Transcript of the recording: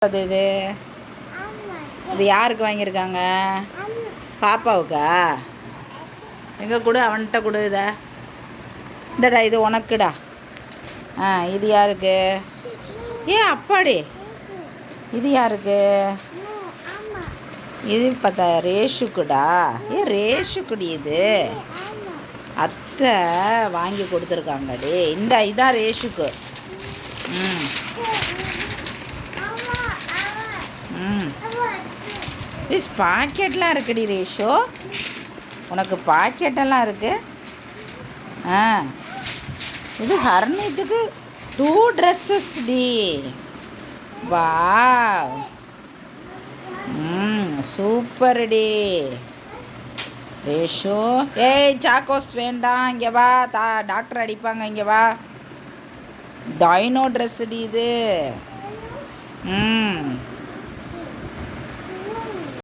அது இது இது யாருக்கு வாங்கியிருக்காங்க? பாப்பாவுக்கா? எங்கே கொடு, அவன்கிட்ட கொடு. இந்தடா இது உனக்குடா. இது யாருக்கு? அப்பாடி, இது யாருக்கு? இது பார்த்தா ரேஷுக்குடா. ரேஷுக்குடி இது அத்தை வாங்கி கொடுத்துருக்காங்கடி. இதான் ரேஷுக்கு. ம் பாக்கெட்லாம் இருக்குடி ரேஷோ, உனக்கு பாக்கெட்டெல்லாம் இருக்கு. இது ஹர்னீத்துக்கு 2 ட்ரெஸ்ஸஸ் டி. வா, சூப்பர் டி ரேஷோ. சாக்கோஸ் வேண்டாம், இங்கே வா, டாக்டர் அடிப்பாங்க. இங்கே வா, டைனோ ட்ரெஸ் டி இது.